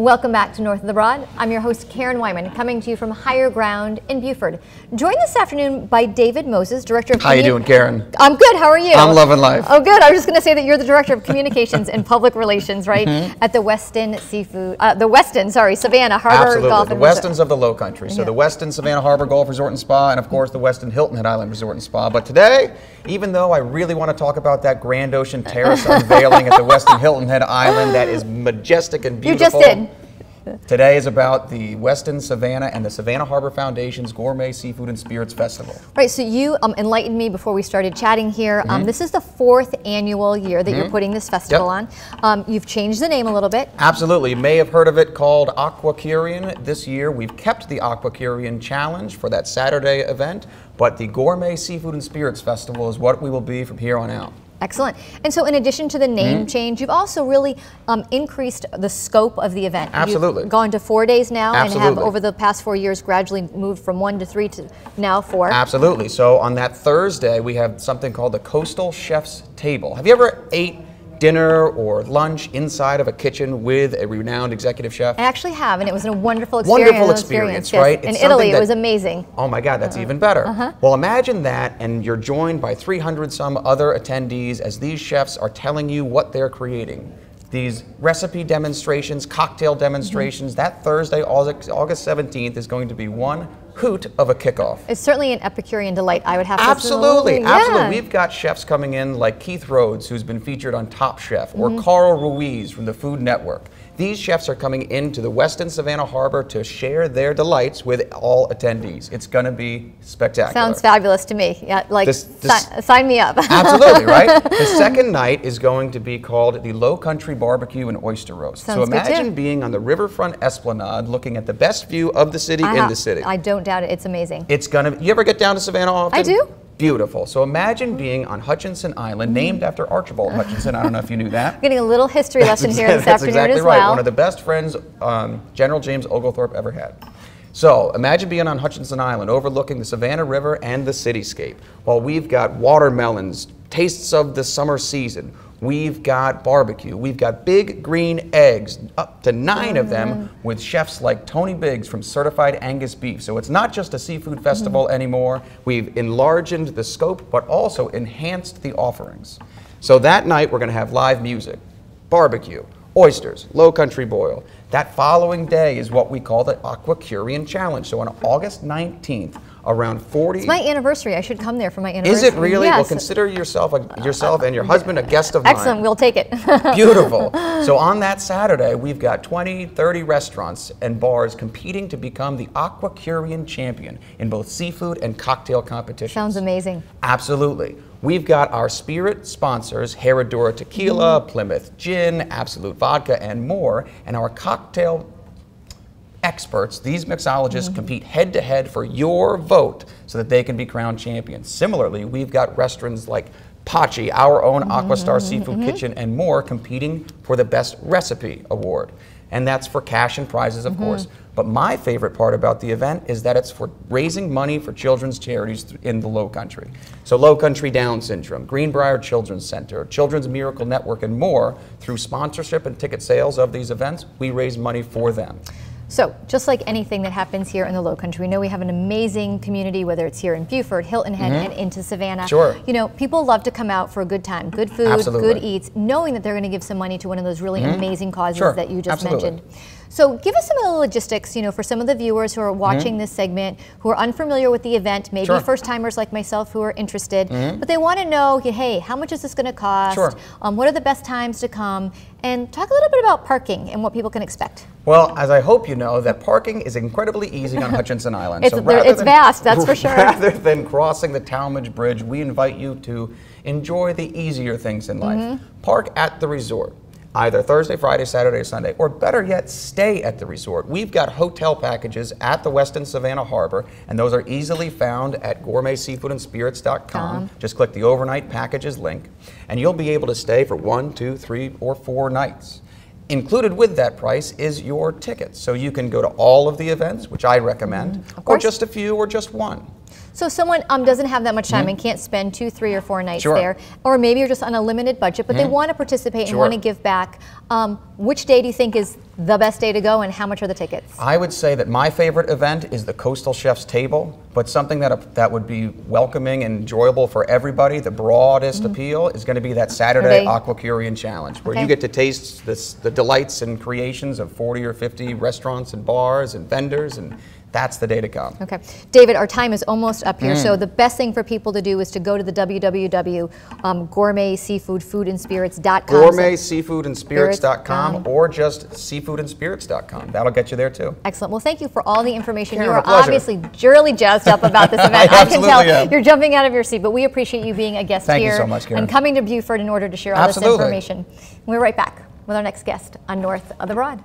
Welcome back to North of the Broad. I'm your host, Karen Wyman, coming to you from Higher Ground in Buford. Joined this afternoon by David Moses, Director of... How you doing, Karen? I'm good. How are you? I'm loving life. Oh, good. I was just going to say that you're the Director of Communications and Public Relations, right, at the Westin Savannah Harbor Absolutely. Golf The and Westins of the Low Country. So the Westin Savannah Harbor Golf Resort and Spa, and of course the Westin Hilton Head Island Resort and Spa. But today, even though I really want to talk about that Grand Ocean Terrace unveiling at the Westin Hilton Head Island, that is majestic and beautiful. You just did. Today is about the Westin Savannah and the Savannah Harbor Foundation's Gourmet Seafood and Spirits Festival. Right, so you enlightened me before we started chatting here. This is the 4th annual year that you're putting this festival on. You've changed the name a little bit. Absolutely. You may have heard of it called Aquacurian. This year we've kept the Aquacurian Challenge for that Saturday event, but the Gourmet Seafood and Spirits Festival is what we will be from here on out. Excellent. And so in addition to the name change, you've also really increased the scope of the event. Absolutely. You've gone to 4 days now. Absolutely. And have over the past 4 years gradually moved from 1 to 3 to now 4. Absolutely. So on that Thursday, we have something called the Coastal Chef's Table. Have you ever ate dinner or lunch inside of a kitchen with a renowned executive chef? I actually have, and it was a wonderful experience. Wonderful experience, right? In Italy, it was amazing. Oh my God, that's even better. Well, imagine that, and you're joined by 300 some other attendees as these chefs are telling you what they're creating. These recipe demonstrations, cocktail demonstrations, that Thursday, August 17th, is going to be one hoot of a kickoff. It's certainly an Epicurean delight, I would have to say. Absolutely, absolutely. Yeah. We've got chefs coming in like Keith Rhodes, who's been featured on Top Chef, or Carl Ruiz from the Food Network. These chefs are coming into the Westin Savannah Harbor to share their delights with all attendees. It's going to be spectacular. Sounds fabulous to me. Yeah, like sign me up. Absolutely, right? The second night is going to be called the Low Country Barbecue and Oyster Roast. Sounds so imagine being on the riverfront esplanade looking at the best view of the city in the city. I don't doubt it. It's amazing. It's going to, you ever get down to Savannah often? I do. Beautiful. So imagine being on Hutchinson Island, named after Archibald Hutchinson. I don't know if you knew that. Getting a little history lesson here this that's afternoon exactly as right. well. One of the best friends General James Oglethorpe ever had. So imagine being on Hutchinson Island, overlooking the Savannah River and the cityscape. While we've got watermelons, tastes of the summer season. We've got barbecue. We've got big green eggs, up to 9 of them, with chefs like Tony Biggs from Certified Angus Beef. So it's not just a seafood festival anymore. We've enlarged the scope, but also enhanced the offerings. So that night, we're going to have live music, barbecue, oysters, low country boil. That following day is what we call the Aquacurian Challenge. So on August 19th, around 40... It's my anniversary. I should come there for my anniversary. Is it really? Yes. Well, consider yourself and your husband a guest of mine. Excellent. We'll take it. Beautiful. So on that Saturday, we've got 20, 30 restaurants and bars competing to become the Aquacurian champion in both seafood and cocktail competitions. Sounds amazing. Absolutely. We've got our spirit sponsors, Herradura Tequila, Plymouth Gin, Absolute Vodka, and more, and our cocktail experts, these mixologists compete head-to-head for your vote so that they can be crowned champions. Similarly, we've got restaurants like Pachi, our own Aquastar Seafood Kitchen, and more competing for the Best Recipe Award. And that's for cash and prizes, of course. But my favorite part about the event is that it's for raising money for children's charities in the Low Country. So Low Country Down Syndrome, Greenbrier Children's Center, Children's Miracle Network, and more. Through sponsorship and ticket sales of these events, we raise money for them. So, just like anything that happens here in the Low Country, we know we have an amazing community, whether it's here in Buford, Hilton Head, and into Savannah. Sure. You know, people love to come out for a good time, good food, good eats, knowing that they're going to give some money to one of those really amazing causes that you just mentioned. So give us some of the logistics, you know, for some of the viewers who are watching this segment, who are unfamiliar with the event, maybe first-timers like myself who are interested, but they want to know, hey, how much is this going to cost? What are the best times to come? And talk a little bit about parking and what people can expect. Well, as I hope you know, that parking is incredibly easy on Hutchinson Island. It's vast, that's for sure. Rather than crossing the Talmadge Bridge, we invite you to enjoy the easier things in life. Park at the resort. Either Thursday, Friday, Saturday, Sunday, or better yet, stay at the resort. We've got hotel packages at the Westin Savannah Harbor, and those are easily found at gourmetseafoodandspirits.com. Just click the overnight packages link, and you'll be able to stay for 1, 2, 3, or 4 nights. Included with that price is your tickets, so you can go to all of the events, which I recommend, or just a few, or just one. So if someone doesn't have that much time and can't spend 2, 3, or 4 nights there, or maybe you're just on a limited budget, but they want to participate and want to give back, which day do you think is the best day to go, and how much are the tickets? I would say that my favorite event is the Coastal Chef's Table, but something that would be welcoming and enjoyable for everybody, the broadest appeal, is going to be that Saturday Aquacurian Challenge, where you get to taste the delights and creations of 40 or 50 restaurants and bars and vendors, and that's the day to come. Okay. David, our time is almost up here, so the best thing for people to do is to go to the www.gourmetseafoodfoodandspirits.com. Gourmetseafoodandspirits.com, or just seafoodandspirits.com. That'll get you there too. Excellent. Well, thank you for all the information. Karen, you are obviously really jazzed up about this event. I can tell you're jumping out of your seat, but we appreciate you being a guest here. Thank you so much, Karen. And coming to Buford in order to share all this information. We're right back with our next guest on North of the Broad.